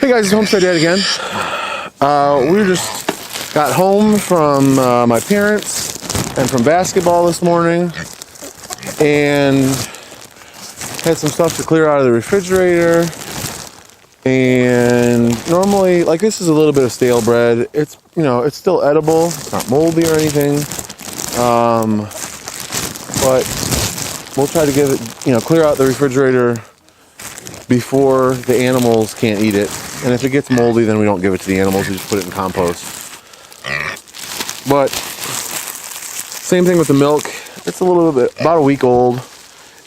Hey guys, it's Homestead Dad again. We just got home from my parents and from basketball this morning, and had some stuff to clear out of the refrigerator. And normally, like, this is a little bit of stale bread. It's, you know, it's still edible. It's not moldy or anything. But we'll try to give it, you know, clear out the refrigerator before the animals can't eat it. And if it gets moldy, then we don't give it to the animals. We just put it in compost. But same thing with the milk. It's a little bit, about a week old.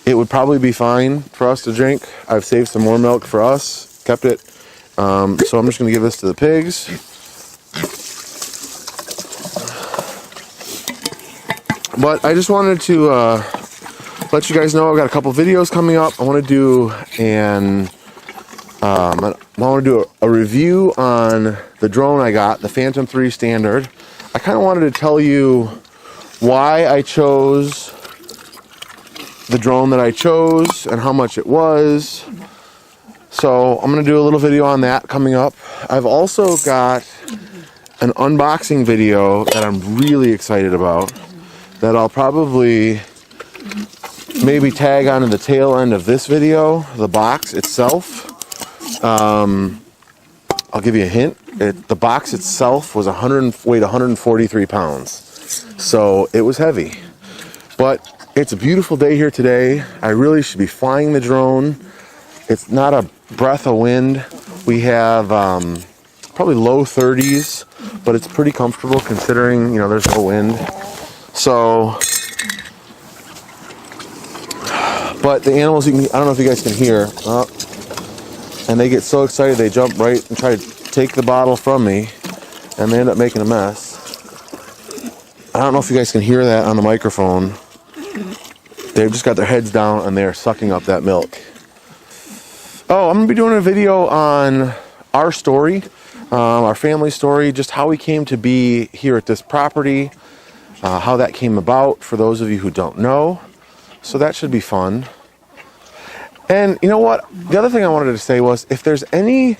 It would probably be fine for us to drink. I've saved some more milk for us, kept it. So I'm just going to give this to the pigs. But I just wanted to let you guys know I've got a couple videos coming up. I want to do a review on the drone I got, the Phantom 3 Standard. I kind of wanted to tell you why I chose the drone that I chose and how much it was. So I'm going to do a little video on that coming up. I've also got an unboxing video that I'm really excited about that I'll probably maybe tag onto the tail end of this video, the box itself. I'll give you a hint. The box itself was weighed 143 pounds. So it was heavy. But it's a beautiful day here today. I really should be flying the drone. It's not a breath of wind. We have probably low 30s, but it's pretty comfortable considering, you know, there's no wind. So, but the animals, I don't know if you guys can hear, and they get so excited they jump right and try to take the bottle from me, and they end up making a mess. I don't know if you guys can hear that on the microphone. They've just got their heads down and they're sucking up that milk. Oh, I'm going to be doing a video on our story, our family story, just how we came to be here at this property, how that came about for those of you who don't know. So that should be fun. And you know what? The other thing I wanted to say was, if there's any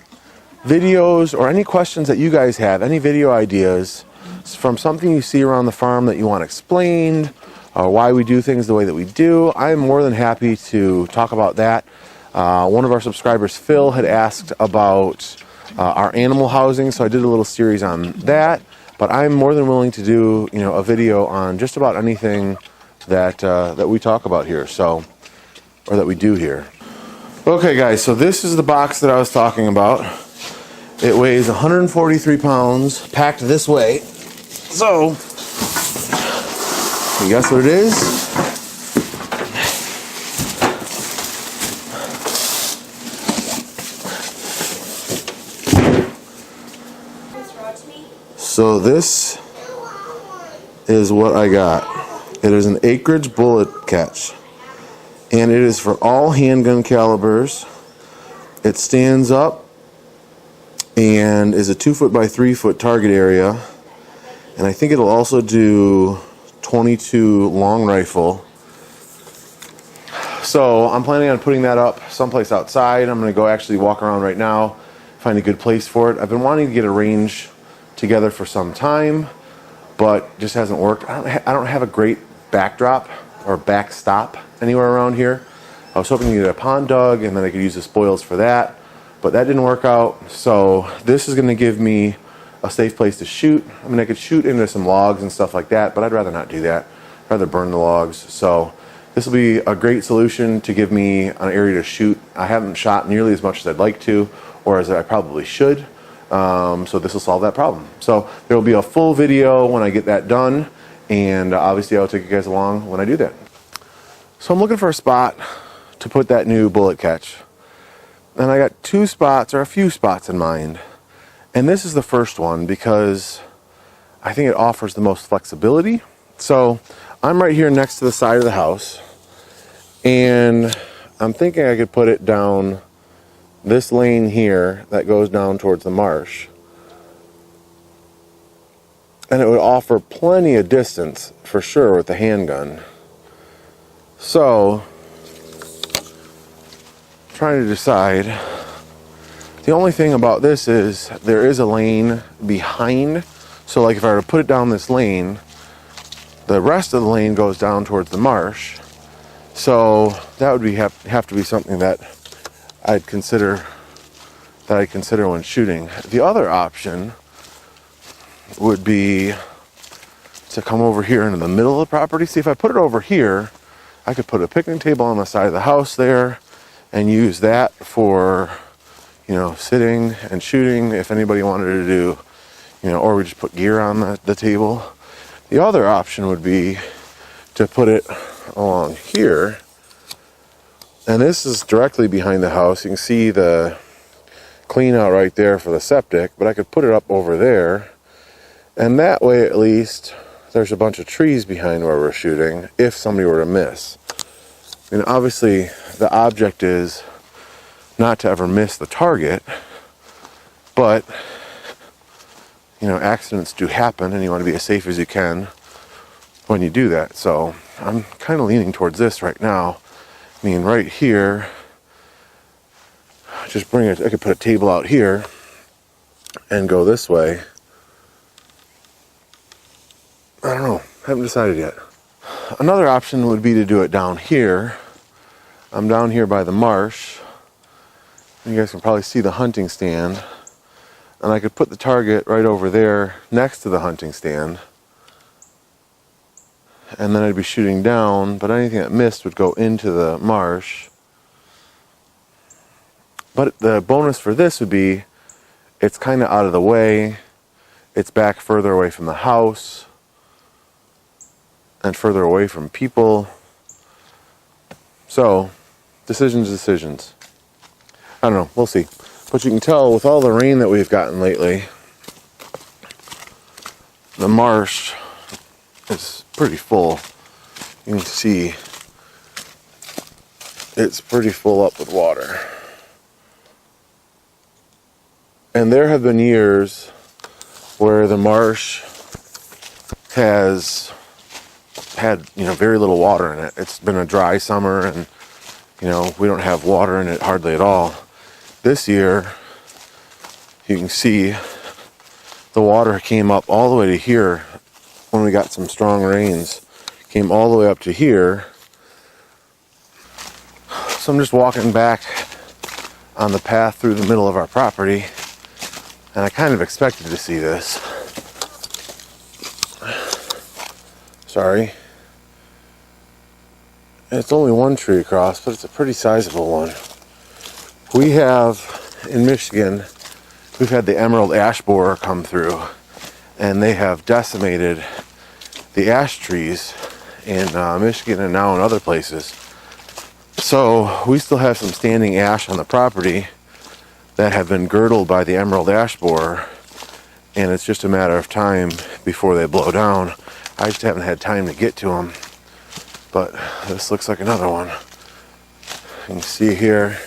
videos or any questions that you guys have, any video ideas from something you see around the farm that you want explained, or why we do things the way that we do, I'm more than happy to talk about that. One of our subscribers, Phil, had asked about our animal housing, so I did a little series on that. But I'm more than willing to do, you know, a video on just about anything that that we talk about here, so, or that we do here. Okay, guys, so this is the box that I was talking about. It weighs 143 pounds, packed this way. So, you guess what it is? So this is what I got. It is an acreage bullet catch, and it is for all handgun calibers. It stands up and is a 2-foot by 3-foot target area, and I think it'll also do 22 long rifle. So I'm planning on putting that up someplace outside. I'm going to go actually walk around right now, find a good place for it. I've been wanting to get a range together for some time, but just hasn't worked. I don't have a great backdrop or backstop anywhere around here. I was hoping to get a pond dug and then I could use the spoils for that, but that didn't work out. So this is going to give me a safe place to shoot. I mean, I could shoot into some logs and stuff like that, but I'd rather not do that. I'd rather burn the logs. So this will be a great solution to give me an area to shoot. I haven't shot nearly as much as I'd like to, or as I probably should. So this will solve that problem. So there will be a full video when I get that done, and obviously I'll take you guys along when I do that. So I'm looking for a spot to put that new bullet catch, and I got two spots, or a few spots in mind, and this is the first one because I think it offers the most flexibility. So I'm right here next to the side of the house, and I'm thinking I could put it down this lane here that goes down towards the marsh, and it would offer plenty of distance for sure with the handgun. So trying to decide The only thing about this is there is a lane behind. So like if I were to put it down this lane, the rest of the lane goes down towards the marsh. So that would have to be something that I'd consider when shooting. The other option would be to come over here into the middle of the property. See, if I put it over here, I could put a picnic table on the side of the house there and use that for, sitting and shooting if anybody wanted to do, or we just put gear on the table. The other option would be to put it along here. And this is directly behind the house. You can see the clean out right there for the septic, but I could put it up over there. And that way, at least, there's a bunch of trees behind where we're shooting if somebody were to miss. And obviously, the object is not to ever miss the target, but, accidents do happen, and you want to be as safe as you can when you do that. So I'm kind of leaning towards this right now. Right here, just I could put a table out here and go this way. I don't know, haven't decided yet. Another option would be to do it down here. I'm down here by the marsh. You guys can probably see the hunting stand. And I could put the target right over there next to the hunting stand. And then I'd be shooting down, but anything that missed would go into the marsh. But the bonus for this would be, it's kind of out of the way. It's back further away from the house and further away from people. So, decisions. I don't know, we'll see. But you can tell with all the rain that we've gotten lately, the marsh is pretty full. You can see it's pretty full up with water. And there have been years where the marsh has had, very little water in it. It's been a dry summer and, we don't have water in it hardly at all. This year, you can see the water came up all the way to here when we got some strong rains. Came all the way up to here. So I'm just walking back on the path through the middle of our property, and I kind of expected to see this. Sorry. It's only one tree across, but it's a pretty sizable one. We have, in Michigan, we've had the emerald ash borer come through, and they have decimated the ash trees in Michigan and now in other places. So we still have some standing ash on the property that have been girdled by the emerald ash borer, and it's just a matter of time before they blow down. I just haven't had time to get to them, but this looks like another one. You can see here,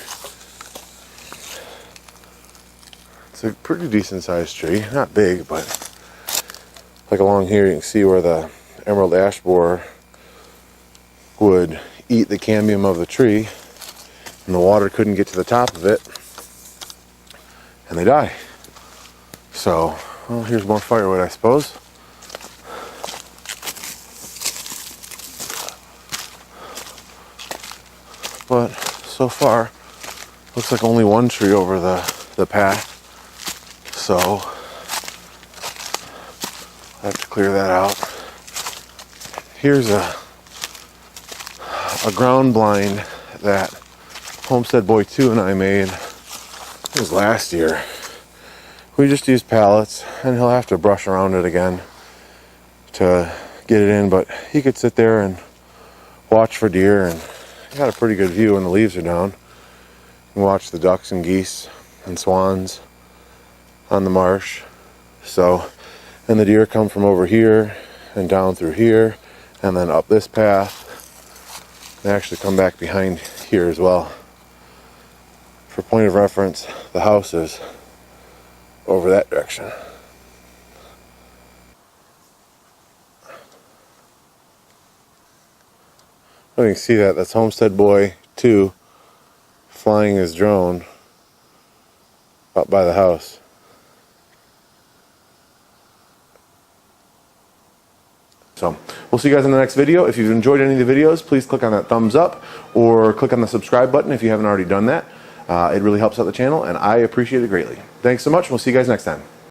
it's a pretty decent sized tree, not big, but like along here you can see where the emerald ash borer would eat the cambium of the tree, and the water couldn't get to the top of it, and they die. So, well, here's more firewood, I suppose. But so far, looks like only one tree over the path, so I have to clear that out. Here's a ground blind that Homestead Boy 2 and I made. It was last year. We just used pallets, and he'll have to brush around it again to get it in, but he could sit there and watch for deer, and he got a pretty good view when the leaves are down. You can watch the ducks and geese and swans on the marsh. So, and the deer come from over here and down through here and then up this path. They actually come back behind here as well. For point of reference, the house is over that direction. Oh, you can see that's Homestead Boy 2 flying his drone. up by the house. So we'll see you guys in the next video. If you've enjoyed any of the videos, please click on that thumbs up or click on the subscribe button if you haven't already done that. It really helps out the channel, and I appreciate it greatly. Thanks so much. We'll see you guys next time.